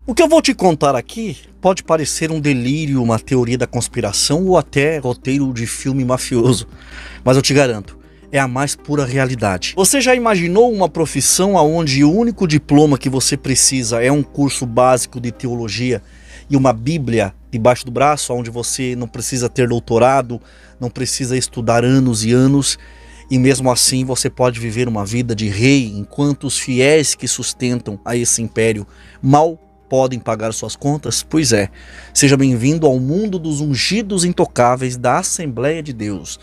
O que eu vou te contar aqui pode parecer um delírio, uma teoria da conspiração ou até roteiro de filme mafioso, mas eu te garanto, é a mais pura realidade. Você já imaginou uma profissão onde o único diploma que você precisa é um curso básico de teologia e uma Bíblia debaixo do braço, onde você não precisa ter doutorado, não precisa estudar anos e anos, e mesmo assim você pode viver uma vida de rei, enquanto os fiéis que sustentam a esse império mal podem pagar suas contas? Pois é, seja bem-vindo ao mundo dos ungidos intocáveis da Assembleia de Deus,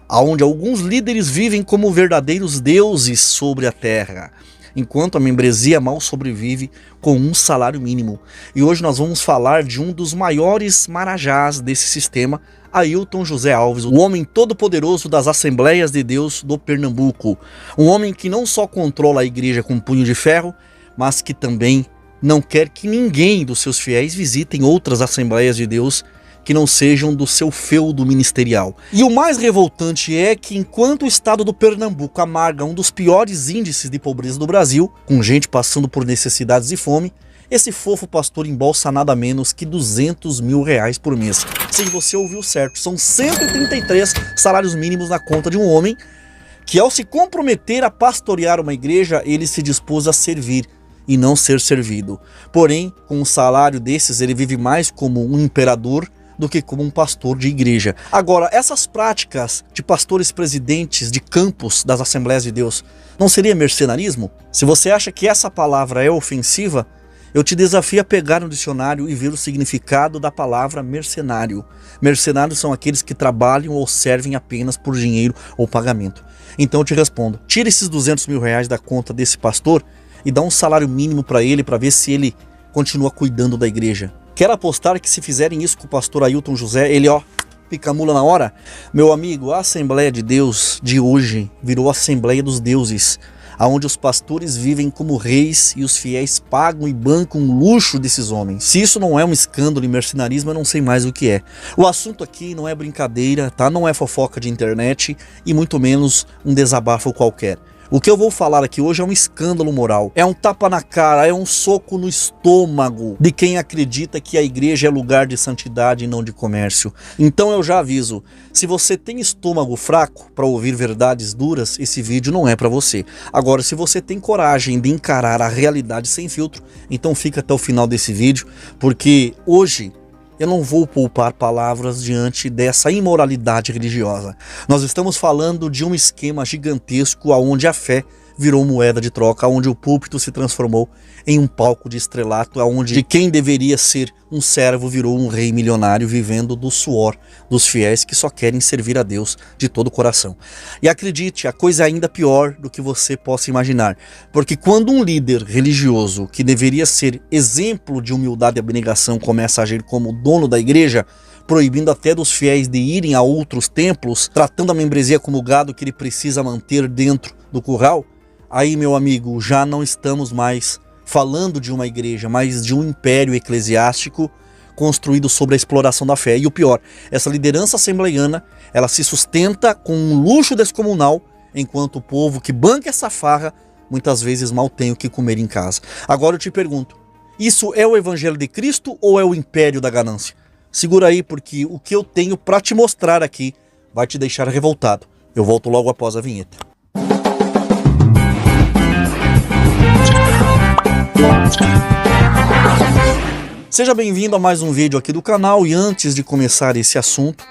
onde alguns líderes vivem como verdadeiros deuses sobre a terra, enquanto a membresia mal sobrevive com um salário mínimo. E hoje nós vamos falar de um dos maiores marajás desse sistema, Ailton José Alves, o homem todo-poderoso das Assembleias de Deus do Pernambuco. Um homem que não só controla a igreja com punho de ferro, mas que também não quer que ninguém dos seus fiéis visitem outras Assembleias de Deus que não sejam do seu feudo ministerial. E o mais revoltante é que enquanto o estado do Pernambuco amarga um dos piores índices de pobreza do Brasil, com gente passando por necessidades e fome, esse fofo pastor embolsa nada menos que R$200 mil por mês. Sim, você ouviu certo, são 133 salários mínimos na conta de um homem que, ao se comprometer a pastorear uma igreja, ele se dispôs a servir e não ser servido. Porém, com um salário desses, ele vive mais como um imperador do que como um pastor de igreja. Agora, essas práticas de pastores presidentes de campos das Assembleias de Deus, não seria mercenarismo? Se você acha que essa palavra é ofensiva, eu te desafio a pegar no dicionário e ver o significado da palavra mercenário. Mercenários são aqueles que trabalham ou servem apenas por dinheiro ou pagamento. Então eu te respondo, tira esses R$200 mil da conta desse pastor e dá um salário mínimo para ele, para ver se ele continua cuidando da igreja. Quero apostar que se fizerem isso com o pastor Ailton José, ele pica a mula na hora? Meu amigo, a Assembleia de Deus de hoje virou a Assembleia dos Deuses, onde os pastores vivem como reis e os fiéis pagam e bancam o luxo desses homens. Se isso não é um escândalo e mercenarismo, eu não sei mais o que é. O assunto aqui não é brincadeira, tá? Não é fofoca de internet e muito menos um desabafo qualquer. O que eu vou falar aqui hoje é um escândalo moral, é um tapa na cara, é um soco no estômago de quem acredita que a igreja é lugar de santidade e não de comércio. Então eu já aviso, se você tem estômago fraco para ouvir verdades duras, esse vídeo não é para você. Agora, se você tem coragem de encarar a realidade sem filtro, então fica até o final desse vídeo, porque hoje eu não vou poupar palavras diante dessa imoralidade religiosa. Nós estamos falando de um esquema gigantesco onde a fé virou moeda de troca, onde o púlpito se transformou em um palco de estrelato, onde quem deveria ser um servo virou um rei milionário vivendo do suor dos fiéis que só querem servir a Deus de todo o coração. E acredite, a coisa é ainda pior do que você possa imaginar, porque quando um líder religioso que deveria ser exemplo de humildade e abnegação começa a agir como dono da igreja, proibindo até dos fiéis de irem a outros templos, tratando a membresia como gado que ele precisa manter dentro do curral, aí, meu amigo, já não estamos mais falando de uma igreja, mas de um império eclesiástico construído sobre a exploração da fé. E o pior, essa liderança assembleiana, ela se sustenta com um luxo descomunal, enquanto o povo que banca essa farra, muitas vezes mal tem o que comer em casa. Agora eu te pergunto, isso é o evangelho de Cristo ou é o império da ganância? Segura aí, porque o que eu tenho para te mostrar aqui vai te deixar revoltado. Eu volto logo após a vinheta. Seja bem-vindo a mais um vídeo aqui do canal, e antes de começar esse assunto,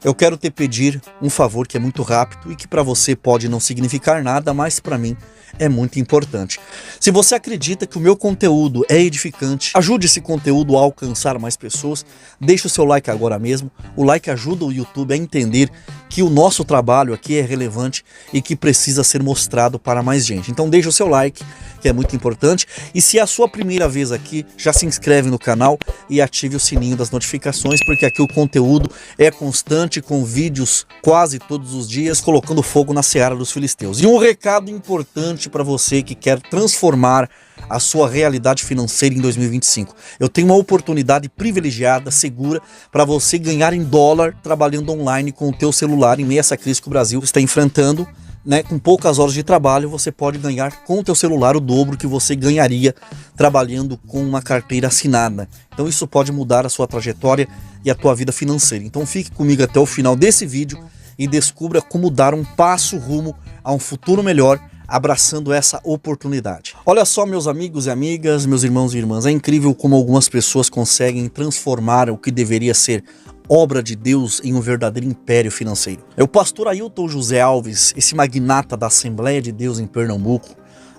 eu quero te pedir um favor que é muito rápido e que para você pode não significar nada, mas para mim é muito importante. Se você acredita que o meu conteúdo é edificante, ajude esse conteúdo a alcançar mais pessoas, deixe o seu like agora mesmo. O like ajuda o YouTube a entender que o nosso trabalho aqui é relevante e que precisa ser mostrado para mais gente. Então deixe o seu like, que é muito importante, e se é a sua primeira vez aqui, já se inscreve no canal e ative o sininho das notificações, porque aqui o conteúdo é constante, com vídeos quase todos os dias, colocando fogo na seara dos filisteus. E um recado importante para você que quer transformar a sua realidade financeira em 2025. Eu tenho uma oportunidade privilegiada, segura, para você ganhar em dólar trabalhando online com o teu celular em meio a essa crise que o Brasil está enfrentando, né, com poucas horas de trabalho, você pode ganhar com o teu celular o dobro que você ganharia trabalhando com uma carteira assinada. Então isso pode mudar a sua trajetória e a tua vida financeira. Então fique comigo até o final desse vídeo e descubra como dar um passo rumo a um futuro melhor, abraçando essa oportunidade. Olha só, meus amigos e amigas, meus irmãos e irmãs, é incrível como algumas pessoas conseguem transformar o que deveria ser obra de Deus em um verdadeiro império financeiro. É o pastor Ailton José Alves, esse magnata da Assembleia de Deus em Pernambuco,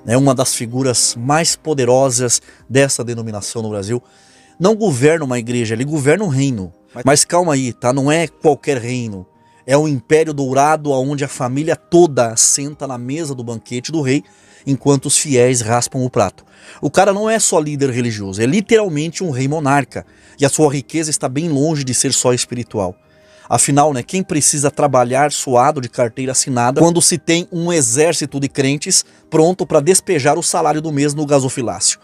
né, uma das figuras mais poderosas dessa denominação no Brasil. Não governa uma igreja, ele governa um reino. Mas calma aí, tá? Não é qualquer reino. É um império dourado onde a família toda senta na mesa do banquete do rei, enquanto os fiéis raspam o prato. O cara não é só líder religioso, é literalmente um rei monarca. E a sua riqueza está bem longe de ser só espiritual. Afinal, né, quem precisa trabalhar suado de carteira assinada quando se tem um exército de crentes pronto para despejar o salário do mês no gasofilácio?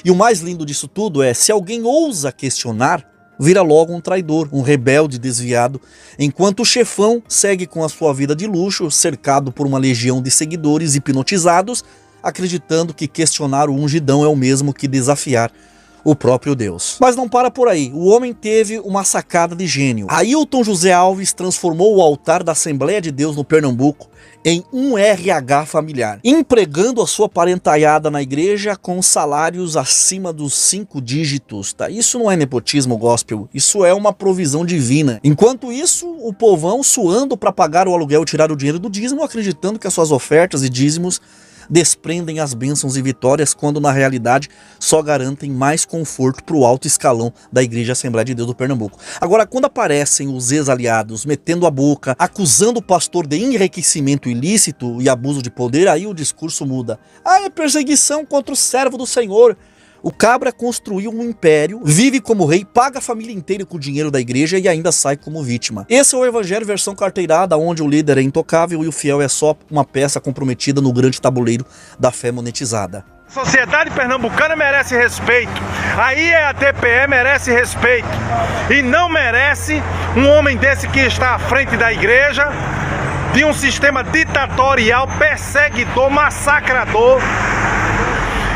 E o mais lindo disso tudo é, se alguém ousa questionar, vira logo um traidor, um rebelde desviado, enquanto o chefão segue com a sua vida de luxo, cercado por uma legião de seguidores hipnotizados, acreditando que questionar o ungidão é o mesmo que desafiar o próprio Deus. Mas não para por aí, o homem teve uma sacada de gênio. Ailton José Alves transformou o altar da Assembleia de Deus no Pernambuco em um RH familiar, empregando a sua parentaiada na igreja com salários acima dos 5 dígitos, tá? Isso não é nepotismo gospel, isso é uma provisão divina. Enquanto isso, o povão suando para pagar o aluguel e tirar o dinheiro do dízimo, acreditando que as suas ofertas e dízimos desprendem as bênçãos e vitórias, quando na realidade só garantem mais conforto para o alto escalão da Igreja Assembleia de Deus do Pernambuco. Agora, quando aparecem os ex-aliados metendo a boca, acusando o pastor de enriquecimento ilícito e abuso de poder, aí o discurso muda. Ah, é perseguição contra o servo do Senhor. O cabra construiu um império, vive como rei, paga a família inteira com o dinheiro da igreja e ainda sai como vítima. Esse é o evangelho versão carteirada, onde o líder é intocável e o fiel é só uma peça comprometida no grande tabuleiro da fé monetizada. A sociedade pernambucana merece respeito, a IEATPE merece respeito e não merece um homem desse que está à frente da igreja, de um sistema ditatorial, perseguidor, massacrador,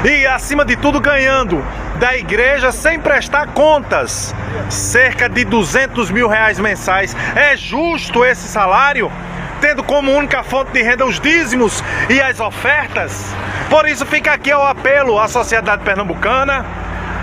e acima de tudo ganhando da igreja sem prestar contas, cerca de 200 mil reais mensais. É justo esse salário, tendo como única fonte de renda os dízimos e as ofertas? Por isso fica aqui o apelo à sociedade pernambucana,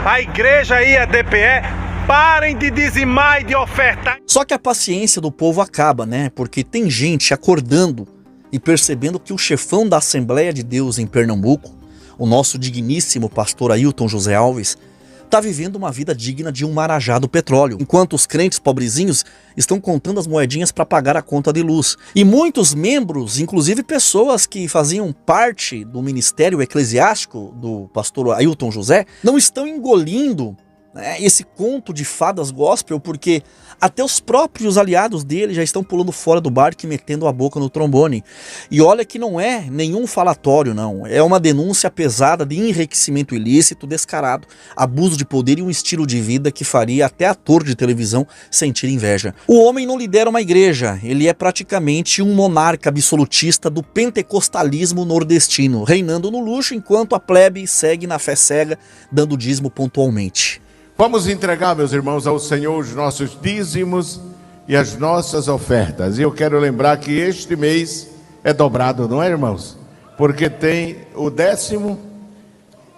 à igreja e à DPE, parem de dizimar e de ofertar. Só que a paciência do povo acaba, né? Porque tem gente acordando e percebendo que o chefão da Assembleia de Deus em Pernambuco, o nosso digníssimo pastor Ailton José Alves, está vivendo uma vida digna de um marajá do petróleo, enquanto os crentes pobrezinhos estão contando as moedinhas para pagar a conta de luz. E muitos membros, inclusive pessoas que faziam parte do ministério eclesiástico do pastor Ailton José, não estão engolindo, né, esse conto de fadas gospel, porque até os próprios aliados dele já estão pulando fora do barco e metendo a boca no trombone. E olha que não é nenhum falatório, não. É uma denúncia pesada de enriquecimento ilícito, descarado, abuso de poder e um estilo de vida que faria até ator de televisão sentir inveja. O homem não lidera uma igreja, ele é praticamente um monarca absolutista do pentecostalismo nordestino, reinando no luxo enquanto a plebe segue na fé cega, dando dízimo pontualmente. Vamos entregar, meus irmãos, ao Senhor os nossos dízimos e as nossas ofertas. E eu quero lembrar que este mês é dobrado, não é, irmãos? Porque tem o 10º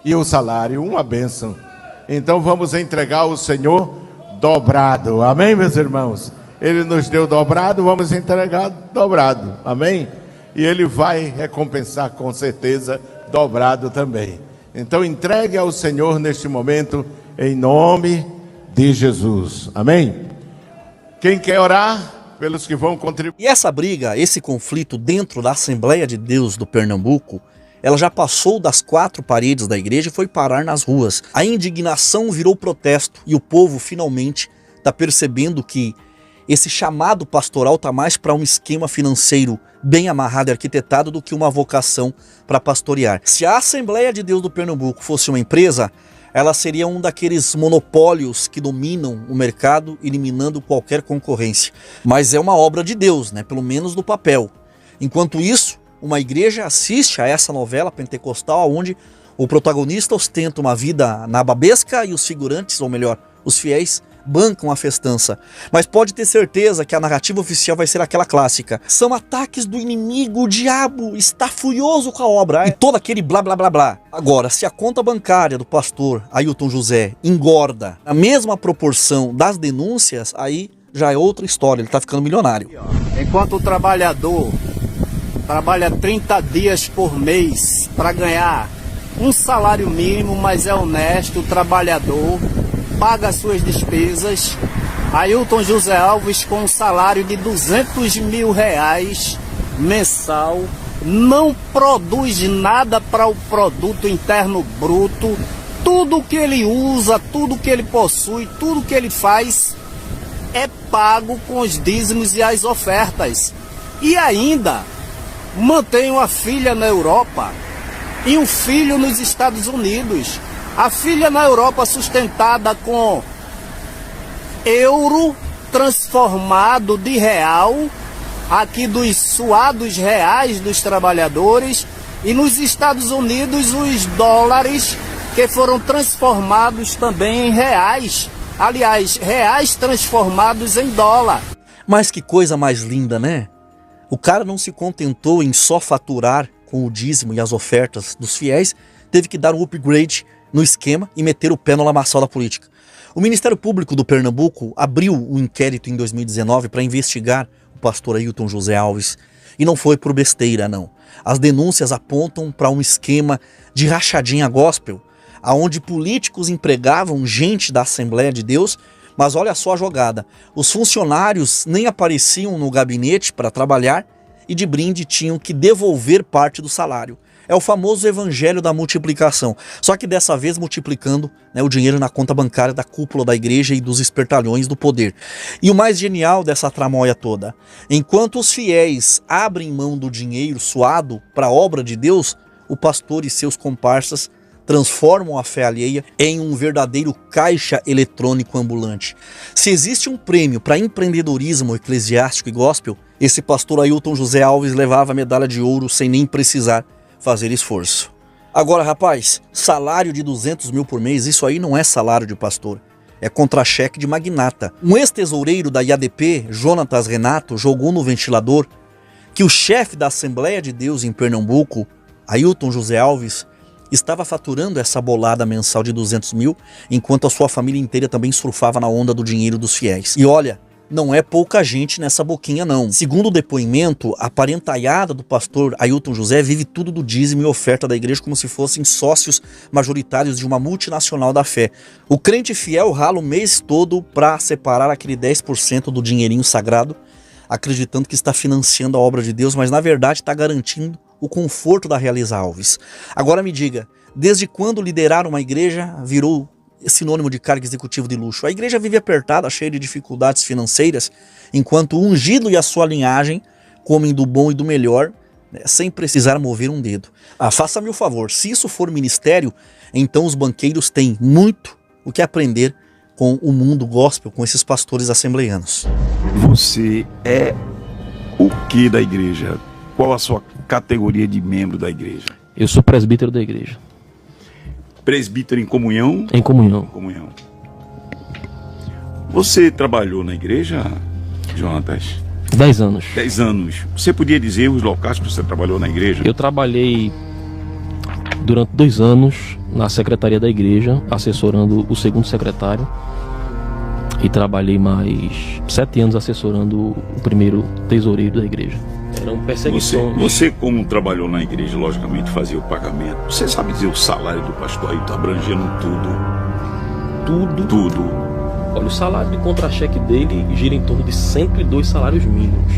e o salário, uma bênção. Então vamos entregar ao Senhor dobrado. Amém, meus irmãos? Ele nos deu dobrado, vamos entregar dobrado. Amém? E Ele vai recompensar com certeza dobrado também. Então entregue ao Senhor neste momento, em nome de Jesus. Amém? Quem quer orar pelos que vão contribuir? E essa briga, esse conflito dentro da Assembleia de Deus do Pernambuco, ela já passou das 4 paredes da igreja e foi parar nas ruas. A indignação virou protesto e o povo finalmente está percebendo que esse chamado pastoral está mais para um esquema financeiro bem amarrado e arquitetado do que uma vocação para pastorear. Se a Assembleia de Deus do Pernambuco fosse uma empresa, ela seria um daqueles monopólios que dominam o mercado, eliminando qualquer concorrência. Mas é uma obra de Deus, né? Pelo menos no papel. Enquanto isso, uma igreja assiste a essa novela pentecostal onde o protagonista ostenta uma vida nababesca e os figurantes, ou melhor, os fiéis, bancam a festança. Mas pode ter certeza que a narrativa oficial vai ser aquela clássica. São ataques do inimigo, o diabo está furioso com a obra. E todo aquele blá blá blá blá. Agora, se a conta bancária do pastor Ailton José engorda a mesma proporção das denúncias, aí já é outra história, ele está ficando milionário. Enquanto o trabalhador trabalha 30 dias por mês para ganhar um salário mínimo, mas é honesto, o trabalhador paga as suas despesas. Ailton José Alves, com um salário de R$200 mil mensal, não produz nada para o produto interno bruto. Tudo que ele usa, tudo que ele possui, tudo que ele faz é pago com os dízimos e as ofertas. E ainda mantém uma filha na Europa e um filho nos Estados Unidos. A filha na Europa sustentada com euro transformado de real, aqui dos suados reais dos trabalhadores, e nos Estados Unidos os dólares que foram transformados também em reais. Aliás, reais transformados em dólar. Mas que coisa mais linda, né? O cara não se contentou em só faturar com o dízimo e as ofertas dos fiéis, teve que dar um upgrade no esquema e meter o pé no lamaçal da política. O Ministério Público do Pernambuco abriu um inquérito em 2019 para investigar o pastor Ailton José Alves. E não foi por besteira, não. As denúncias apontam para um esquema de rachadinha gospel, onde políticos empregavam gente da Assembleia de Deus, mas olha só a jogada. Os funcionários nem apareciam no gabinete para trabalhar e de brinde tinham que devolver parte do salário. É o famoso evangelho da multiplicação, só que dessa vez multiplicando, né, o dinheiro na conta bancária da cúpula da igreja e dos espertalhões do poder. E o mais genial dessa tramóia toda, enquanto os fiéis abrem mão do dinheiro suado para a obra de Deus, o pastor e seus comparsas transformam a fé alheia em um verdadeiro caixa eletrônico ambulante. Se existe um prêmio para empreendedorismo eclesiástico e gospel, esse pastor Ailton José Alves levava a medalha de ouro sem nem precisar fazer esforço. Agora, rapaz, salário de 200 mil por mês, isso aí não é salário de pastor, é contra-cheque de magnata. Um ex-tesoureiro da IADP, Jonatas Renato, jogou no ventilador que o chefe da Assembleia de Deus em Pernambuco, Ailton José Alves, estava faturando essa bolada mensal de 200 mil, enquanto a sua família inteira também surfava na onda do dinheiro dos fiéis. E olha, não é pouca gente nessa boquinha não. Segundo o depoimento, a parentaiada do pastor Ailton José vive tudo do dízimo e oferta da igreja como se fossem sócios majoritários de uma multinacional da fé. O crente fiel rala o mês todo para separar aquele 10% do dinheirinho sagrado, acreditando que está financiando a obra de Deus, mas na verdade está garantindo o conforto da Realiza Alves. Agora me diga, desde quando liderar uma igreja virou sinônimo de cargo executivo de luxo? A igreja vive apertada, cheia de dificuldades financeiras, enquanto o ungido e a sua linhagem comem do bom e do melhor, né, sem precisar mover um dedo. Faça-me o favor, se isso for ministério, então os banqueiros têm muito o que aprender com o mundo gospel, com esses pastores assembleianos. Você é o que da igreja? Qual a sua categoria de membro da igreja? Eu sou presbítero da igreja. Presbítero em comunhão? Em comunhão. Em comunhão. Você trabalhou na igreja, Jonatas? 10 anos. 10 anos. Você podia dizer os locais que você trabalhou na igreja? Eu trabalhei durante 2 anos na secretaria da igreja, assessorando o segundo secretário. E trabalhei mais 7 anos assessorando o primeiro tesoureiro da igreja. Eram perseguições. Você, como trabalhou na igreja, logicamente fazia o pagamento. Você sabe dizer o salário do pastor aí, tá abrangendo tudo? Tudo. Olha, o salário de contra-cheque dele gira em torno de 102 salários mínimos.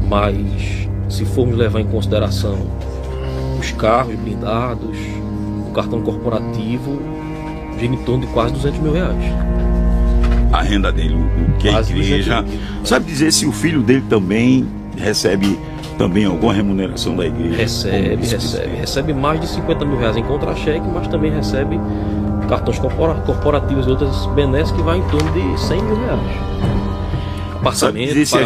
Mas, se formos levar em consideração os carros blindados, o cartão corporativo, gira em torno de quase 200 mil reais. A renda dele, o que a igreja... Sabe dizer se o filho dele também recebe também alguma remuneração da igreja? Recebe mais de 50 mil reais em contra-cheque, mas também recebe cartões corporativos e outras benesses que vai em torno de 100 mil reais. Sabe dizer se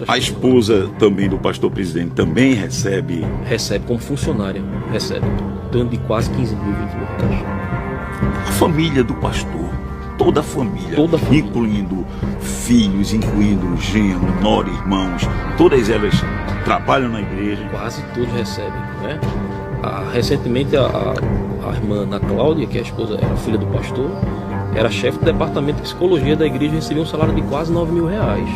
a esposa também do pastor presidente também recebe? Recebe como funcionária, recebe. Dando de quase 15 mil, 20 mil reais. A família do pastor, toda a família, incluindo filhos, incluindo genro, nora, irmãos, todas elas trabalham na igreja. Quase todos recebem, né? Recentemente a irmã Ana Cláudia, que é a esposa, era filha do pastor, era chefe do departamento de psicologia da igreja e recebia um salário de quase 9 mil reais.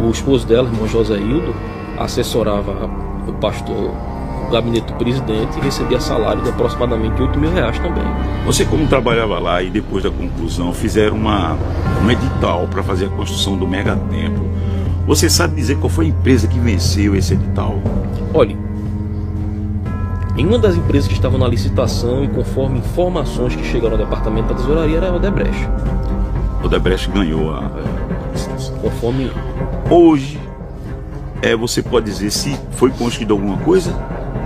O esposo dela, irmão José Hildo, assessorava o pastor, o gabinete do presidente, e recebia salário de aproximadamente 8 mil reais também. Você, como trabalhava lá e depois da conclusão fizeram um edital para fazer a construção do megatemplo, você sabe dizer qual foi a empresa que venceu esse edital? Olha, em uma das empresas que estavam na licitação e conforme informações que chegaram ao departamento da tesouraria era a Odebrecht. Odebrecht ganhou a licitação. Conforme... Hoje, você pode dizer se foi construída alguma coisa?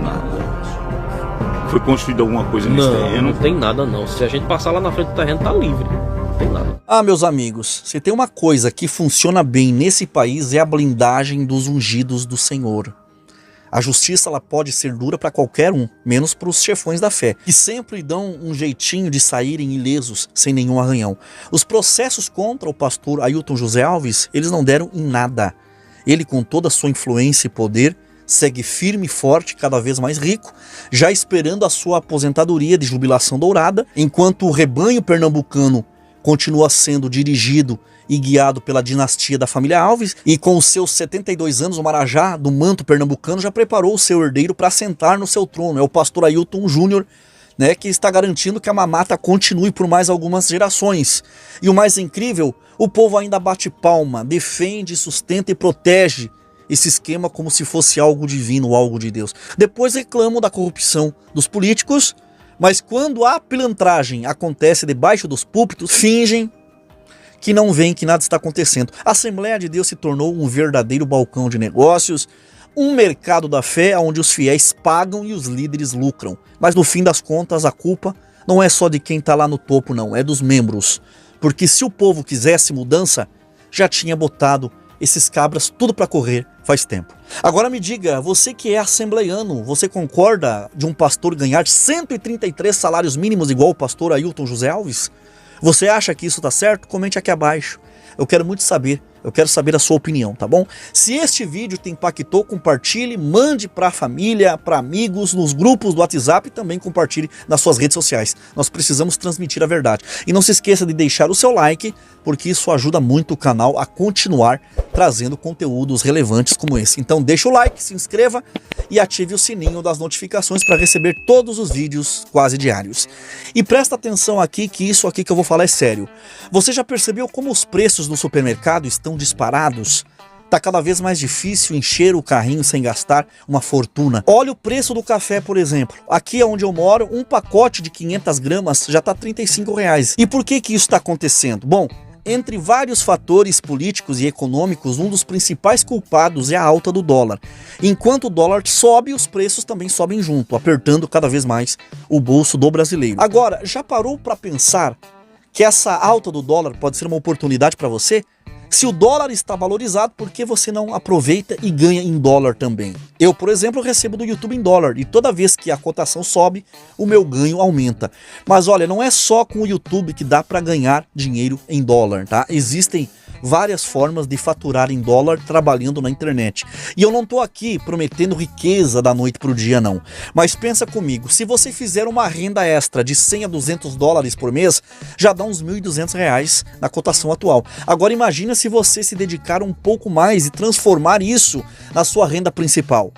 Nada. Foi construída alguma coisa nesse terreno? Não tem nada não. Se a gente passar lá na frente do terreno, tá livre. Não tem nada. Ah, meus amigos, se tem uma coisa que funciona bem nesse país é a blindagem dos ungidos do Senhor. A justiça ela pode ser dura para qualquer um, menos para os chefões da fé, que sempre dão um jeitinho de saírem ilesos, sem nenhum arranhão. Os processos contra o pastor Ailton José Alves, eles não deram em nada. Ele, com toda a sua influência e poder, segue firme e forte, cada vez mais rico, já esperando a sua aposentadoria de jubilação dourada, enquanto o rebanho pernambucano continua sendo dirigido e guiado pela dinastia da família Alves, e com os seus 72 anos, o Marajá do manto pernambucano já preparou o seu herdeiro para sentar no seu trono. É o pastor Ailton Júnior, né, que está garantindo que a mamata continue por mais algumas gerações. E o mais incrível, o povo ainda bate palma, defende, sustenta e protege esse esquema como se fosse algo divino, algo de Deus. Depois reclamam da corrupção dos políticos, mas quando a pilantragem acontece debaixo dos púlpitos, fingem que não veem que nada está acontecendo. A Assembleia de Deus se tornou um verdadeiro balcão de negócios, um mercado da fé onde os fiéis pagam e os líderes lucram. Mas no fim das contas a culpa não é só de quem está lá no topo não, é dos membros. Porque se o povo quisesse mudança, já tinha botado esses cabras tudo para correr faz tempo. Agora me diga, você que é assembleiano, você concorda de um pastor ganhar 133 salários mínimos igual o pastor Ailton José Alves? Você acha que isso tá certo? Comente aqui abaixo. Eu quero muito saber, eu quero saber a sua opinião, tá bom? Se este vídeo te impactou, compartilhe, mande para a família, para amigos, nos grupos do WhatsApp e também compartilhe nas suas redes sociais. Nós precisamos transmitir a verdade. E não se esqueça de deixar o seu like, porque isso ajuda muito o canal a continuar trazendo conteúdos relevantes como esse. Então deixa o like, se inscreva e ative o sininho das notificações para receber todos os vídeos quase diários. E presta atenção aqui que isso aqui que eu vou falar é sério. Você já percebeu como os preços no supermercado estão disparados? Tá cada vez mais difícil encher o carrinho sem gastar uma fortuna. Olha o preço do café, por exemplo. Aqui onde eu moro, um pacote de 500 gramas já tá R$35. E por que isso está acontecendo? Bom, entre vários fatores políticos e econômicos, um dos principais culpados é a alta do dólar. Enquanto o dólar sobe, os preços também sobem junto, apertando cada vez mais o bolso do brasileiro. Agora, já parou para pensar que essa alta do dólar pode ser uma oportunidade para você? Se o dólar está valorizado, por que você não aproveita e ganha em dólar também? Eu, por exemplo, recebo do YouTube em dólar e toda vez que a cotação sobe, o meu ganho aumenta. Mas olha, não é só com o YouTube que dá para ganhar dinheiro em dólar, tá? Existem várias formas de faturar em dólar trabalhando na internet. E eu não tô aqui prometendo riqueza da noite pro dia não. Mas pensa comigo, se você fizer uma renda extra de 100 a 200 dólares por mês, já dá uns R$1.200 na cotação atual. Agora imagina se você se dedicar um pouco mais e transformar isso na sua renda principal.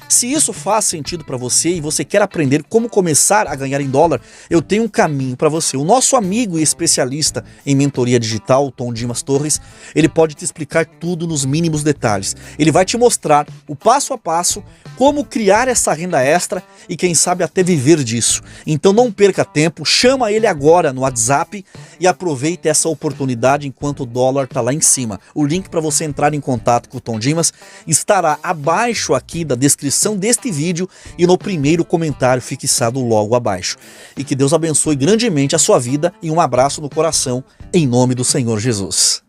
Se isso faz sentido para você e você quer aprender como começar a ganhar em dólar, eu tenho um caminho para você. O nosso amigo e especialista em mentoria digital, Tom Dimas Torres, ele pode te explicar tudo nos mínimos detalhes. Ele vai te mostrar o passo a passo como criar essa renda extra e quem sabe até viver disso. Então não perca tempo, chama ele agora no WhatsApp e aproveite essa oportunidade enquanto o dólar está lá em cima. O link para você entrar em contato com o Tom Dimas estará abaixo aqui da descrição deste vídeo e no primeiro comentário fixado logo abaixo. E que Deus abençoe grandemente a sua vida e um abraço no coração em nome do Senhor Jesus.